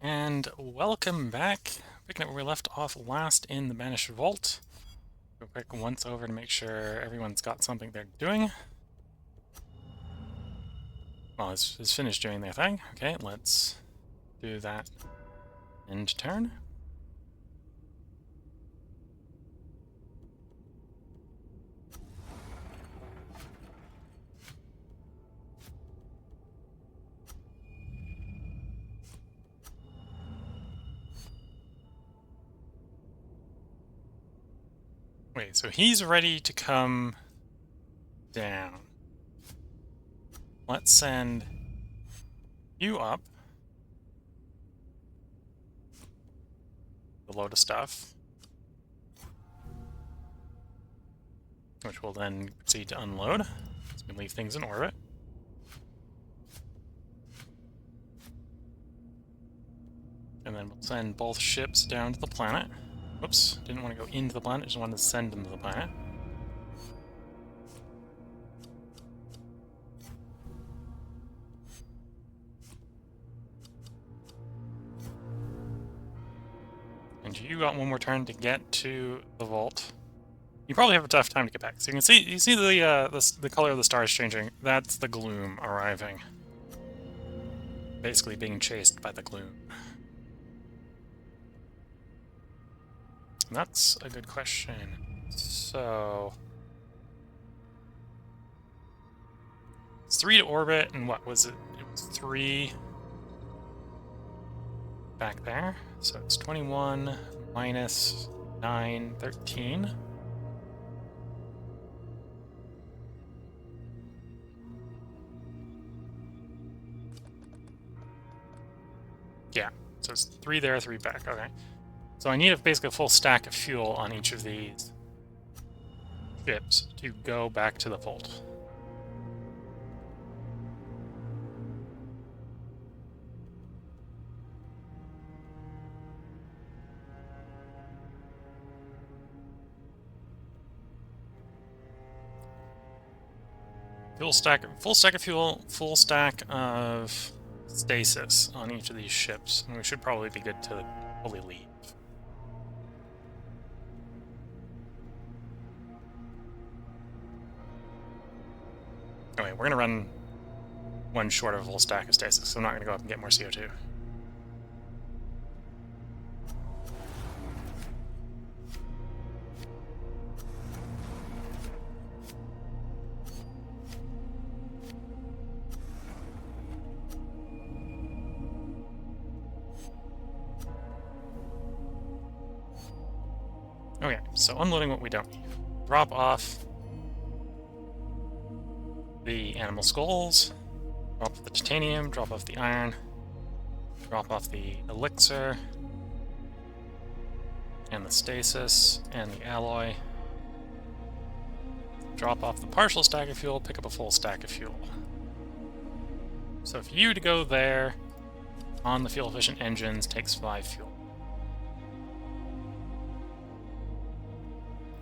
And welcome back. Picking up where we left off last in the Banished Vault. Go quick once over to make sure everyone's got something they're doing. Well, it's finished doing their thing. Okay, let's do that end turn. Wait, so he's ready to come down. Let's send you up. The load of stuff. Which will then proceed to unload. So we leave things in orbit. And then we'll send both ships down to the planet. Whoops, didn't want to go into the planet, just wanted to send them to the planet. And you got one more turn to get to the vault. You probably have a tough time to get back. So you see the color of the stars changing. That's the gloom arriving. Basically being chased by the gloom. And that's a good question. So it's 3 to orbit, and what was it? It was 3 back there. So it's 21 minus 9, 13. Yeah, so it's 3 there, 3 back. Okay. So I need basically a full stack of fuel on each of these ships to go back to the vault. Full stack of fuel, full stack of stasis on each of these ships, and we should probably be good to fully leave. Anyway, we're gonna run one short of a full stack of stasis, so I'm not gonna go up and get more CO2. Okay, so unloading what we don't need. Drop off the animal skulls, drop off the titanium, drop off the iron, drop off the elixir, and the stasis, and the alloy. Drop off the partial stack of fuel, pick up a full stack of fuel. So for you to go there on the fuel-efficient engines takes 5 fuel.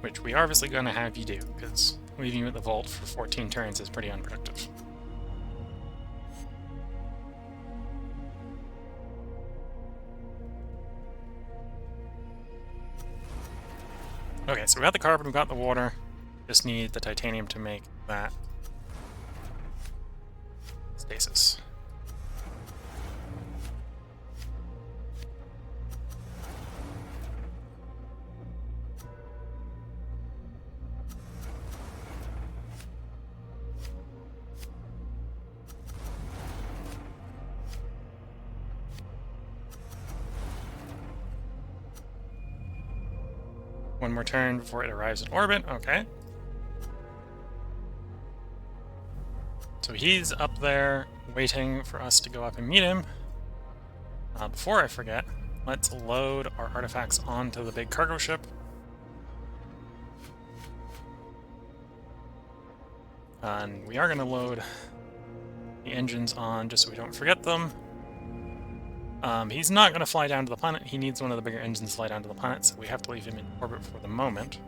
Which we are obviously going to have you do, because leaving you at the vault for 14 turns is pretty unproductive. Okay, so we got the carbon, we got the water. Just need the titanium to make that stasis. One more turn before it arrives in orbit. Okay. So he's up there waiting for us to go up and meet him. Before I forget, let's load our artifacts onto the big cargo ship. And we are going to load the engines on just so we don't forget them. He's not going to fly down to the planet. He needs one of the bigger engines to fly down to the planet, so we have to leave him in orbit for the moment.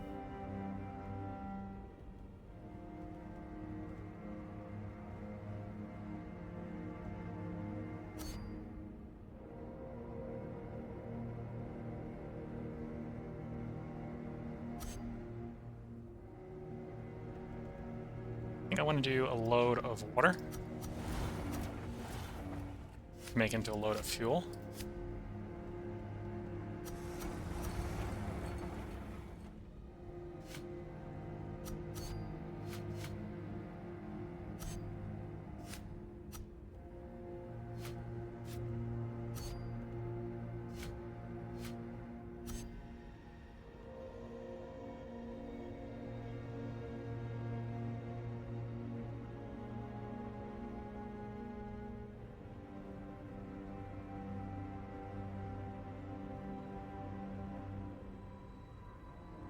I want to do a load of water. Make into a load of fuel.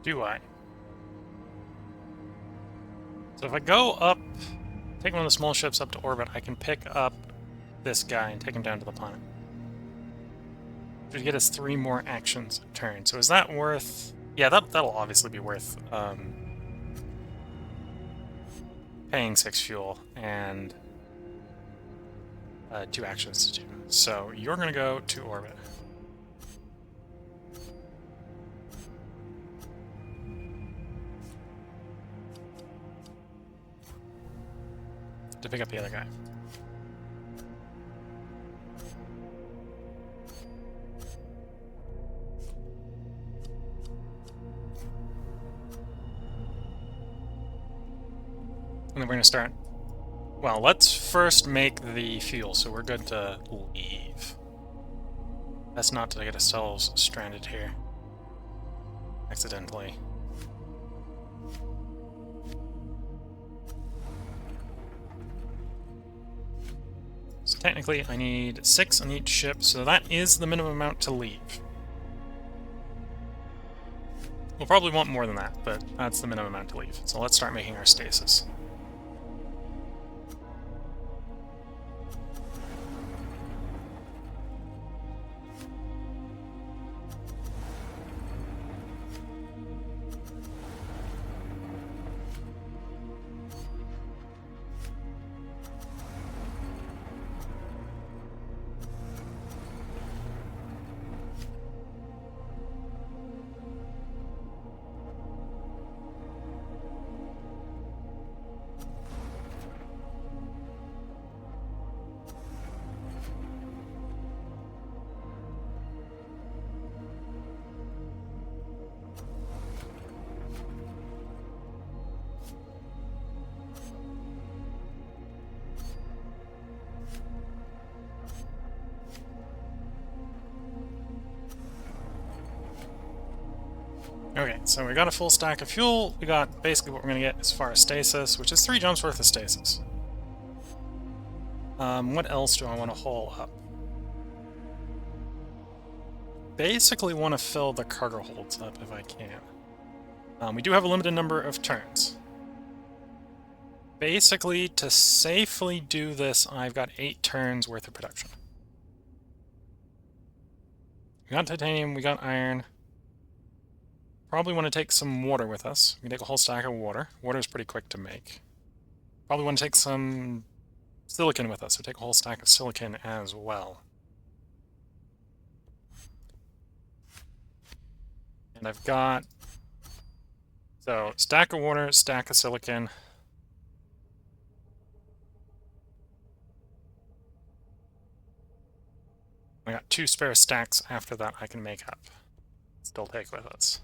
Do I? So if I go up, take one of the small ships up to orbit, I can pick up this guy and take him down to the planet. Which would get us 3 more actions a turn. So is that worth... Yeah, that'll obviously be worth paying 6 fuel and 2 actions to do. So you're going to go to orbit. To pick up the other guy. And then we're going to start... Well, let's first make the fuel, so we're good to leave. That's not to get ourselves stranded here. Accidentally. So technically I need 6 on each ship, so that is the minimum amount to leave. We'll probably want more than that, but that's the minimum amount to leave. So let's start making our stasis. Okay, so we got a full stack of fuel. We got basically what we're going to get as far as stasis, which is 3 jumps worth of stasis. What else do I want to haul up? Basically want to fill the cargo holds up if I can. We do have a limited number of turns. Basically, to safely do this, I've got 8 turns worth of production. We got titanium, we got iron. Probably want to take some water with us. We can take a whole stack of water. Water is pretty quick to make. Probably want to take some silicon with us, so take a whole stack of silicon as well. And I've got... So, stack of water, stack of silicon. I got 2 spare stacks after that I can make up. Still take with us.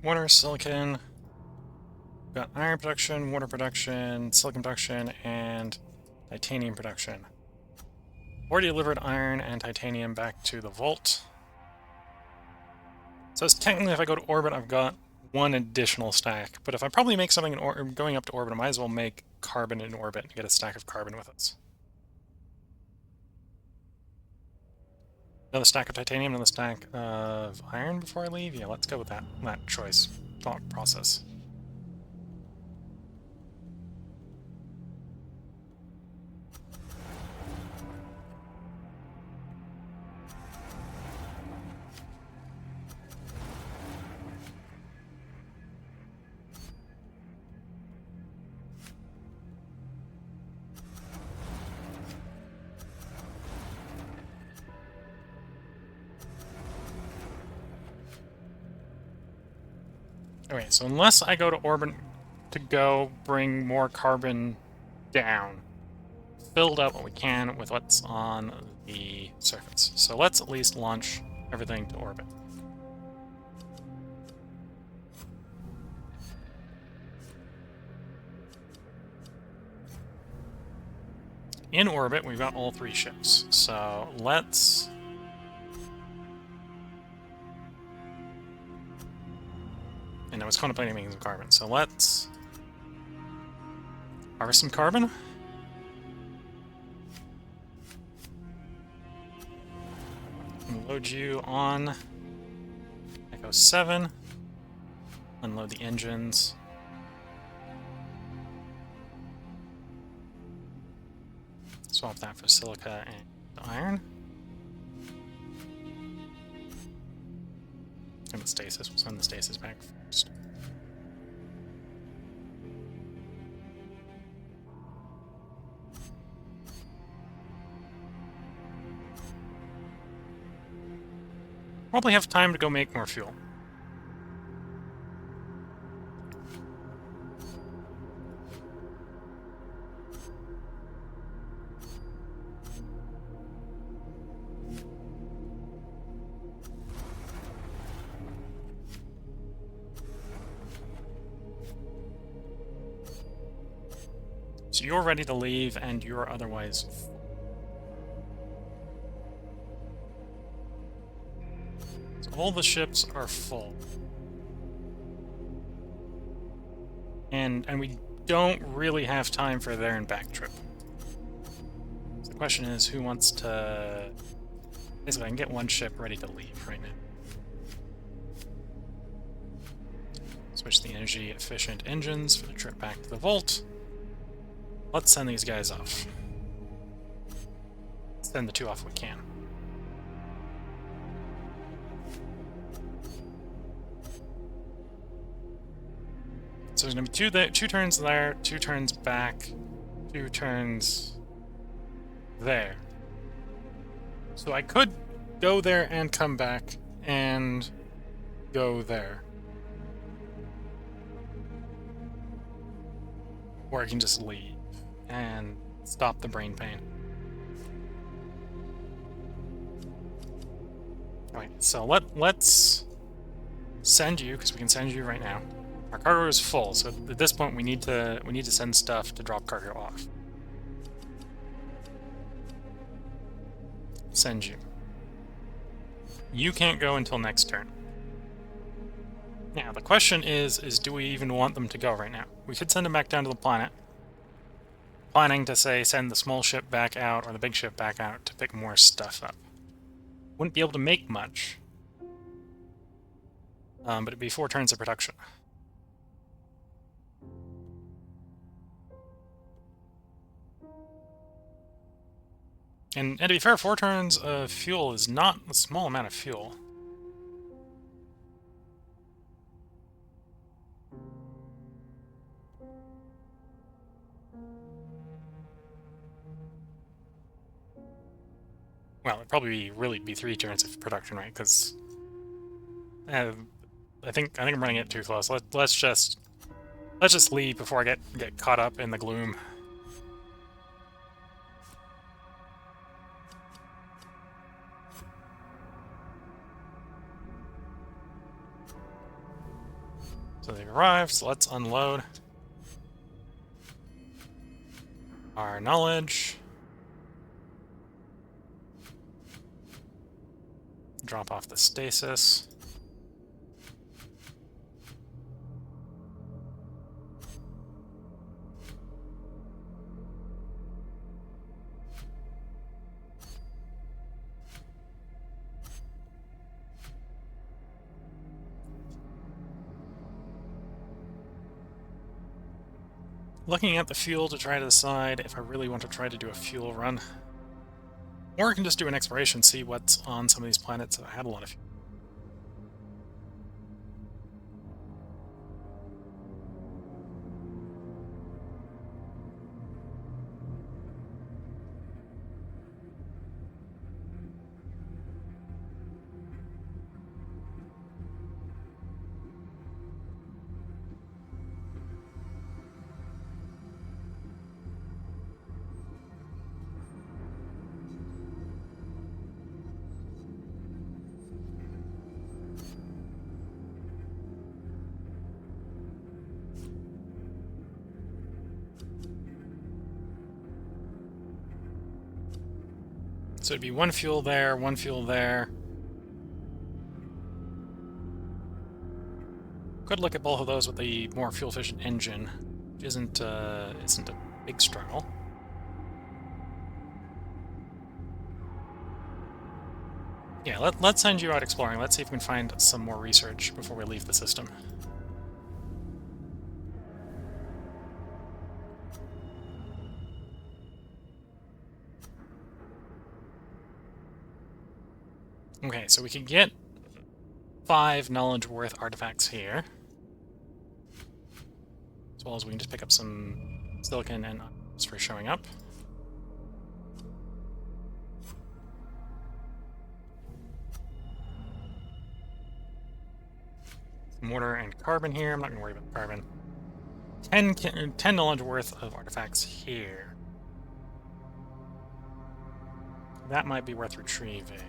Water, silicon, we've got iron production, water production, silicon production, and titanium production. Already delivered iron and titanium back to the vault. So it's technically, if I go to orbit, I've got 1 additional stack. But if I probably make something in going up to orbit, I might as well make carbon in orbit and get a stack of carbon with us. Another stack of titanium, another stack of iron before I leave? Yeah, let's go with that choice thought process. Okay, so unless I go to orbit to go bring more carbon down, build up what we can with what's on the surface. So let's at least launch everything to orbit. In orbit, we've got all 3 ships. So let's... And I was contemplating making some carbon. So let's harvest some carbon. Load you on Echo 7. Unload the engines. Swap that for silica and iron. And the stasis. We'll send the stasis back first. Probably have time to go make more fuel. So you're ready to leave, and you're otherwise full. So all the ships are full. And we don't really have time for a there and back trip. So the question is, who wants to... Basically, I can get one ship ready to leave right now. Switch the energy-efficient engines for the trip back to the Vault. Let's send these guys off. Send the 2 off we can. So there's going to be 2 turns there, 2 turns back, 2 turns there. So I could go there and come back and go there. Or I can just leave and stop the brain pain. Alright, so let's send you, because we can send you right now. Our cargo is full, so at this point we need to send stuff to drop cargo off. Send you. You can't go until next turn. Now, the question is do we even want them to go right now? We could send them back down to the planet. Planning to, say, send the small ship back out or the big ship back out to pick more stuff up. Wouldn't be able to make much. But it'd be 4 turns of production. And to be fair, 4 turns of fuel is not a small amount of fuel. Well, it'd probably really be 3 turns of production, right? Because I think I'm running it too close. Let's just leave before I get caught up in the gloom. So they've arrived, so let's unload our knowledge. Drop off the stasis. looking at the fuel to try to decide if I really want to try to do a fuel run. Or I can just do an exploration, see what's on some of these planets that I had a lot of fuel. So it'd be one fuel there, one fuel there. Could look at both of those with the more fuel-efficient engine, which isn't a big struggle. Yeah, let's send you out exploring. Let's see if we can find some more research before we leave the system. Okay, so we can get 5 knowledge worth artifacts here. As well as we can just pick up some silicon and just for showing up. Mortar and carbon here. I'm not going to worry about the carbon. 10 knowledge worth of artifacts here. That might be worth retrieving.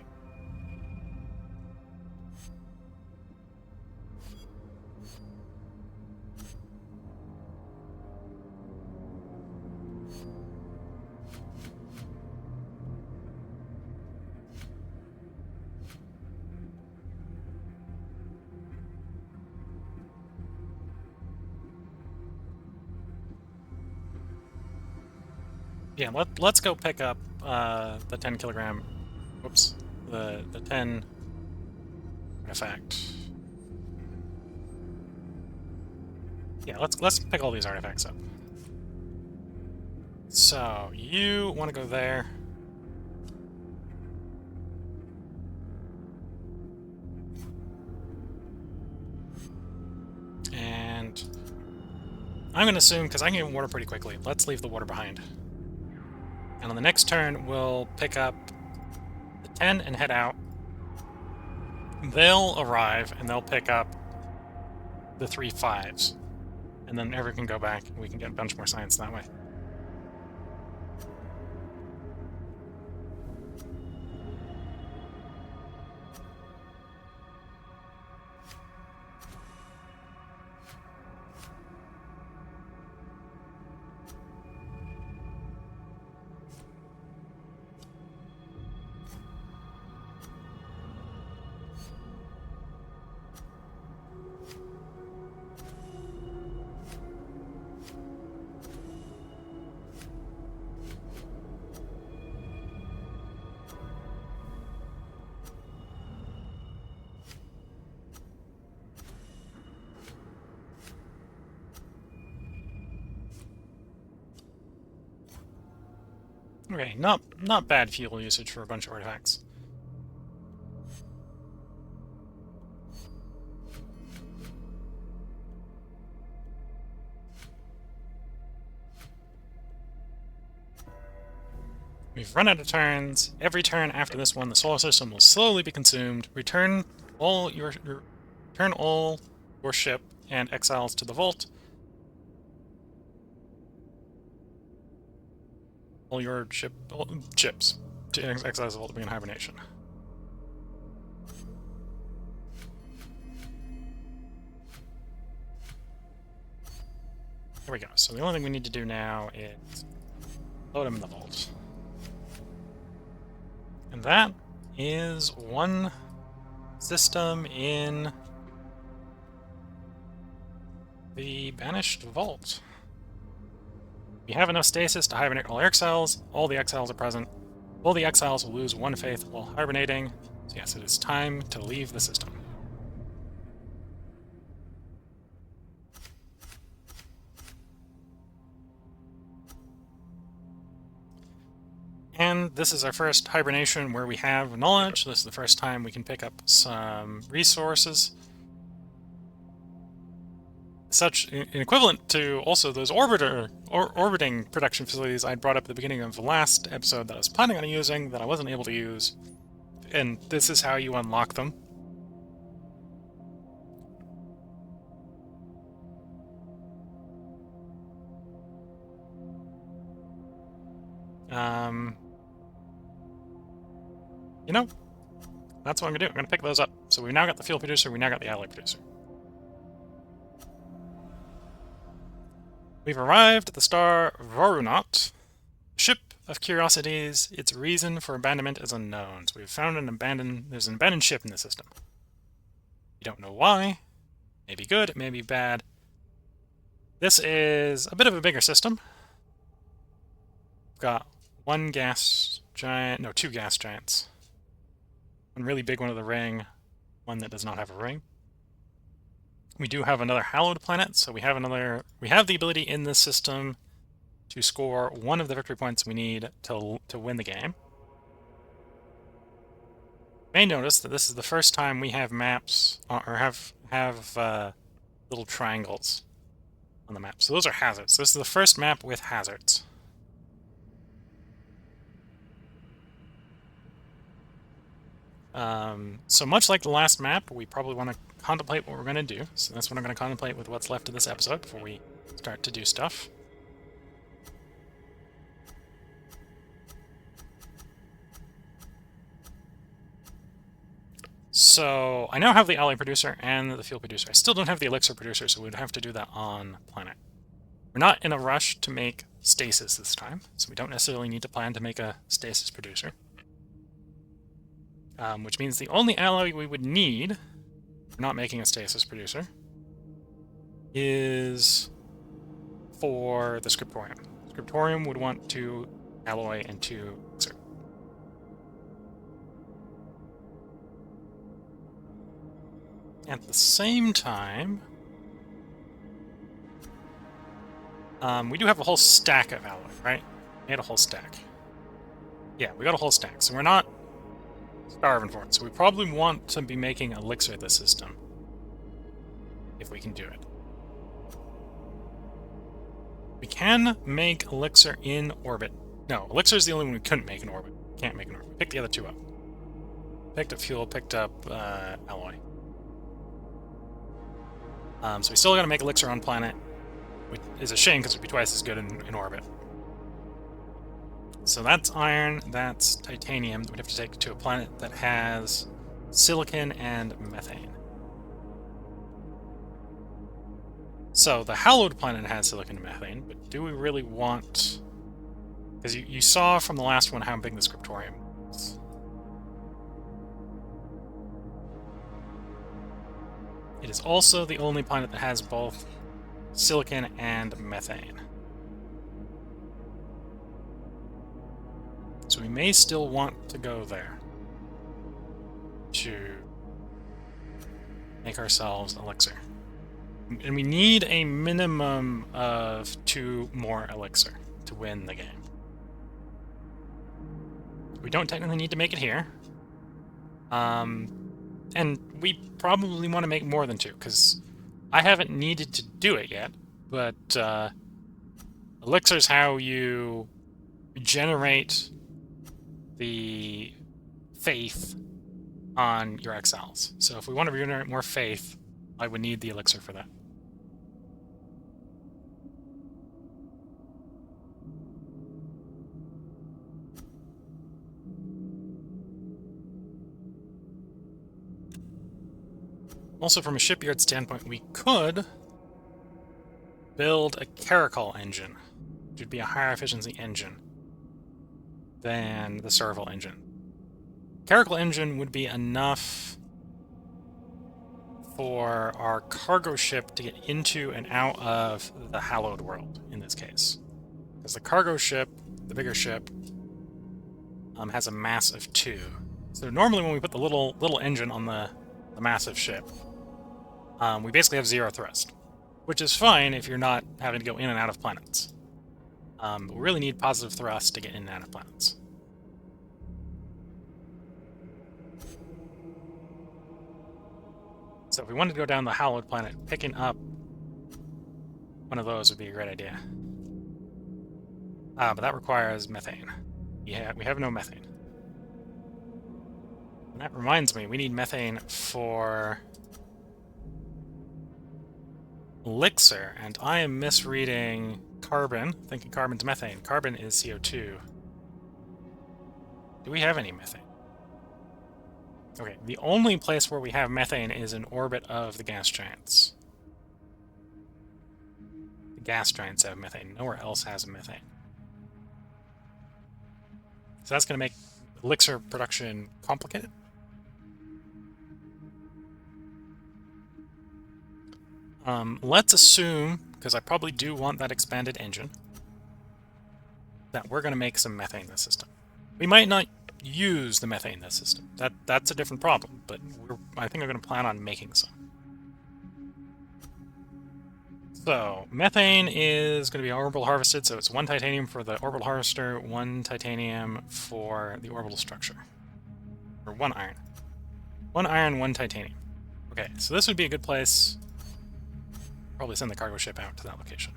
Yeah, let's go pick up the 10 kilogram. Whoops, the 10 artifact. Yeah, let's pick all these artifacts up. So you want to go there. And I'm going to assume, because I can get water pretty quickly, let's leave the water behind. And on the next turn, we'll pick up the 10 and head out. They'll arrive, and they'll pick up the 3 5s. And then everyone can go back, and we can get a bunch more science that way. Okay, not bad fuel usage for a bunch of artifacts. We've run out of turns. Every turn after this one, the solar system will slowly be consumed. Return all your ship and exiles to the vault. All your ships to exiles the vault to be in hibernation. There we go. So the only thing we need to do now is load them in the vault. And that is one system in the Banished Vault. We have enough stasis to hibernate all exiles. All the exiles are present. All the exiles will lose 1 faith while hibernating. So yes, it is time to leave the system. And this is our first hibernation where we have knowledge. This is the first time we can pick up some resources. Such an equivalent to also those orbiting production facilities I brought up at the beginning of the last episode that I was planning on using that I wasn't able to use. And this is how you unlock them. You know, that's what I'm going to do. I'm going to pick those up. So we've now got the fuel producer, we now got the alloy producer. We've arrived at the star Varunat, ship of curiosities. Its reason for abandonment is unknown. So we've found there's an abandoned ship in the system. We don't know why. Maybe good, maybe bad. This is a bit of a bigger system. We've got two gas giants. One really big one of the ring, one that does not have a ring. We do have another hallowed planet, so we have the ability in this system to score one of the victory points we need to win the game. You may notice that this is the first time we have maps, or have little triangles on the map. So those are hazards. This is the first map with hazards. So much like the last map, we probably want to contemplate what we're going to do. So that's what I'm going to contemplate with what's left of this episode before we start to do stuff. So I now have the alloy producer and the fuel producer. I still don't have the elixir producer, so we'd have to do that on planet. We're not in a rush to make stasis this time, so we don't necessarily need to plan to make a stasis producer. Which means the only alloy we would need for not making a stasis producer is for the scriptorium. Scriptorium would want 2 alloy and 2 elixir. At the same time, we do have a whole stack of alloy, right? We had a whole stack. Yeah, we got a whole stack, so we're not starving for it. So we probably want to be making elixir this system, if we can do it. We can make elixir in orbit. No, elixir is the only one we couldn't make in orbit. Can't make in orbit. Pick the other 2 up. Picked up fuel, picked up alloy. So we still got to make elixir on planet, which is a shame because it'd be twice as good in orbit. So that's iron, that's titanium that we'd have to take to a planet that has silicon and methane. So the hallowed planet has silicon and methane, but do we really want... Because you saw from the last one how big the scriptorium was. It is also the only planet that has both silicon and methane. So we may still want to go there to make ourselves elixir. And we need a minimum of 2 more elixir to win the game. We don't technically need to make it here. And we probably want to make more than 2, because I haven't needed to do it yet, but elixir is how you regenerate the faith on your exiles. So if we want to regenerate more faith, I would need the elixir for that. Also, from a shipyard standpoint, we could build a caracol engine, which would be a higher efficiency engine than the serval engine. Caracol engine would be enough for our cargo ship to get into and out of the hallowed world, in this case. Because the cargo ship, the bigger ship, has a mass of 2. So normally when we put the little engine on the massive ship, we basically have 0 thrust, which is fine if you're not having to go in and out of planets. But we really need positive thrust to get in and out of planets. So if we wanted to go down the hallowed planet, picking up one of those would be a great idea. But that requires methane. Yeah, we have no methane. And that reminds me, we need methane for elixir, and I am misreading carbon, thinking carbon's methane. Carbon is CO2. Do we have any methane? Okay, the only place where we have methane is in orbit of the gas giants. The gas giants have methane. Nowhere else has methane. So that's going to make elixir production complicated. Let's assume, because I probably do want that expanded engine, that we're going to make some methane in the system. We might not use the methane in this system. That's a different problem, but I think we're going to plan on making some. So, methane is going to be orbital harvested, so it's 1 titanium for the orbital harvester, 1 titanium for the orbital structure. Or 1 iron. 1 iron, 1 titanium. Okay, so this would be a good place. Probably send the cargo ship out to that location.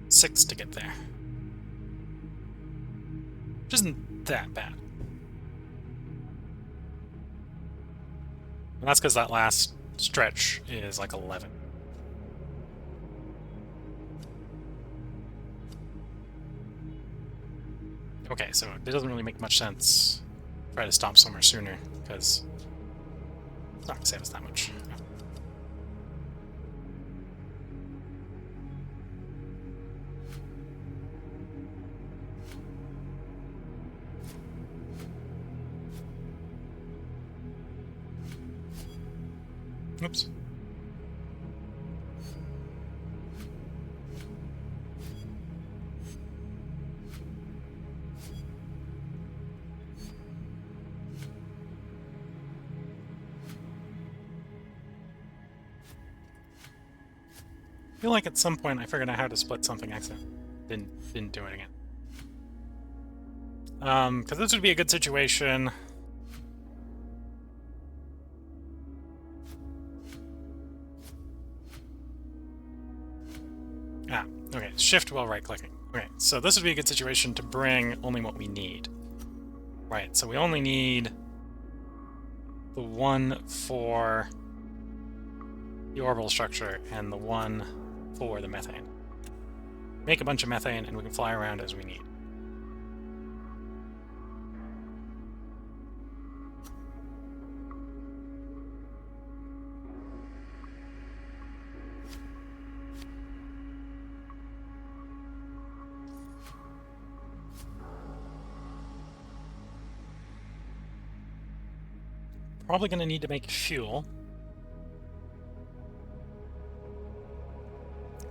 $6 to get there. Which isn't that bad. And that's because that last stretch is like 11. Okay, so it doesn't really make much sense to try to stop somewhere sooner, because it's not going to save us that much. Oops. I feel like at some point I figured out how to split something accidentally. Didn't do it again. Because this would be a good situation. Okay, shift while right-clicking. Okay, so this would be a good situation to bring only what we need. Right, so we only need the 1 for the orbital structure and the 1 for the methane. Make a bunch of methane and we can fly around as we need. Probably going to need to make fuel.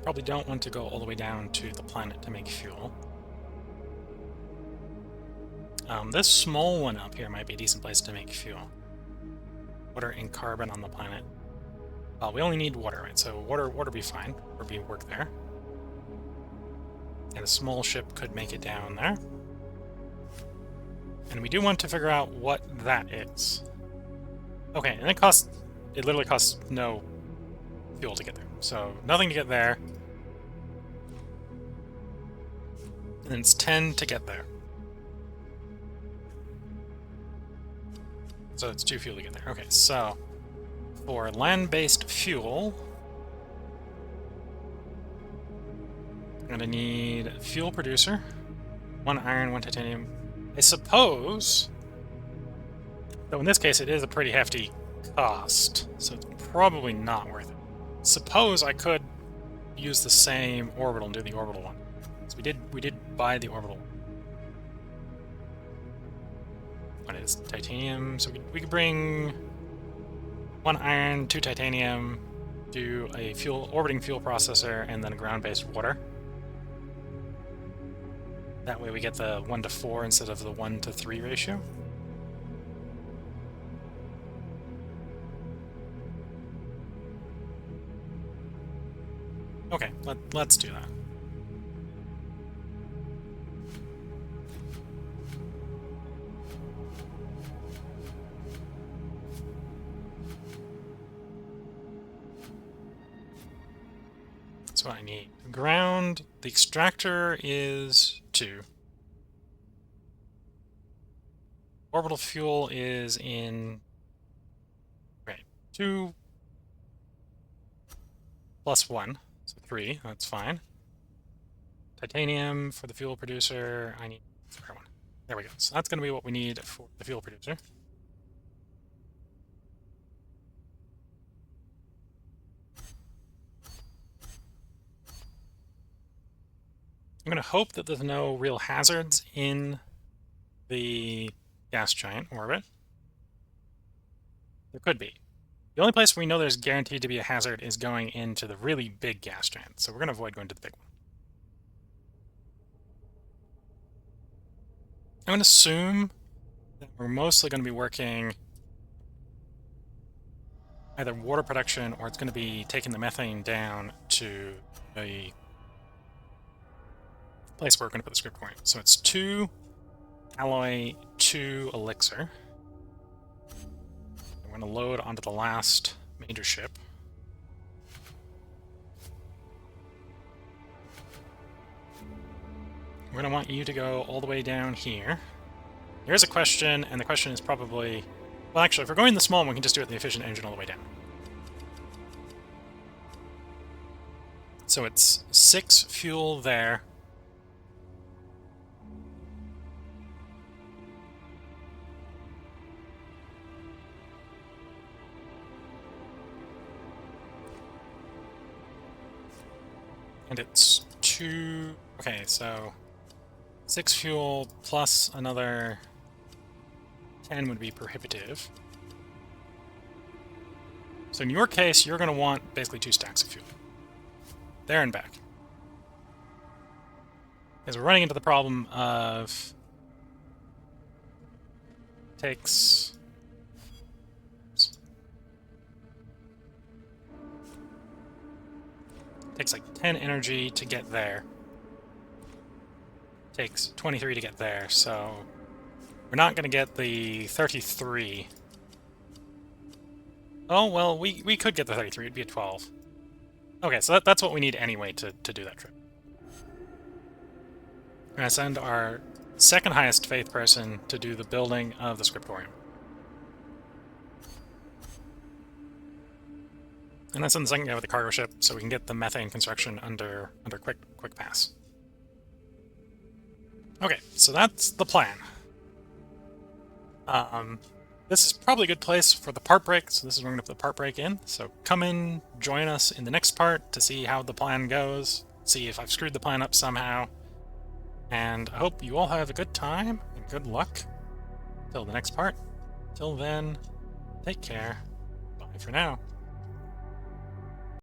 Probably don't want to go all the way down to the planet to make fuel. This small one up here might be a decent place to make fuel. Water and carbon on the planet. Well, we only need water, right? So water be fine. Or work there. And a small ship could make it down there. And we do want to figure out what that is. Okay, and it literally costs no fuel to get there. So, nothing to get there. And it's 10 to get there. So it's 2 fuel to get there. Okay, so for land-based fuel, I'm gonna need a fuel producer, 1 iron, 1 titanium. I suppose, though in this case it is a pretty hefty cost, so it's probably not worth it. Suppose I could use the same orbital and do the orbital one. So we did buy the orbital one. What is titanium? So we could bring 1 iron, 2 titanium, do a orbiting fuel processor, and then a ground-based water. That way we get the 1:4 instead of the 1:3 ratio. Okay, let's do that. That's what I need. Ground, the extractor is 2. Orbital fuel is in... Okay, 2 plus 1, so 3, that's fine. Titanium for the fuel producer, I need 1. There we go. So that's going to be what we need for the fuel producer. I'm going to hope that there's no real hazards in the gas giant orbit. There could be. The only place we know there's guaranteed to be a hazard is going into the really big gas giant, so we're going to avoid going to the big one. I'm going to assume that we're mostly going to be working either water production or it's going to be taking the methane down to a place where we're going to put the script point. So it's 2 alloy, 2 elixir. We're going to load onto the last major ship. We're going to want you to go all the way down here. Here's a question, and the question is probably... Well, actually, if we're going the small one, we can just do it in the efficient engine all the way down. So it's 6 fuel there. And it's 2... Okay, so 6 fuel plus another 10 would be prohibitive. So in your case, you're going to want basically 2 stacks of fuel. There and back. Because we're running into the problem of... Takes... Takes like 10 energy to get there. Takes 23 to get there, so we're not going to get the 33. Oh, well, we could get the 33. It'd be a 12. Okay, so that's what we need anyway to do that trip. We're going to send our second highest faith person to do the building of the scriptorium. And then send the second guy with the cargo ship so we can get the methane construction under quick pass. Okay, so that's the plan. This is probably a good place for the part break, so this is where we're going to put the part break in. So come in, join us in the next part to see how the plan goes, see if I've screwed the plan up somehow. And I hope you all have a good time and good luck. Till the next part. Till then, take care. Bye for now.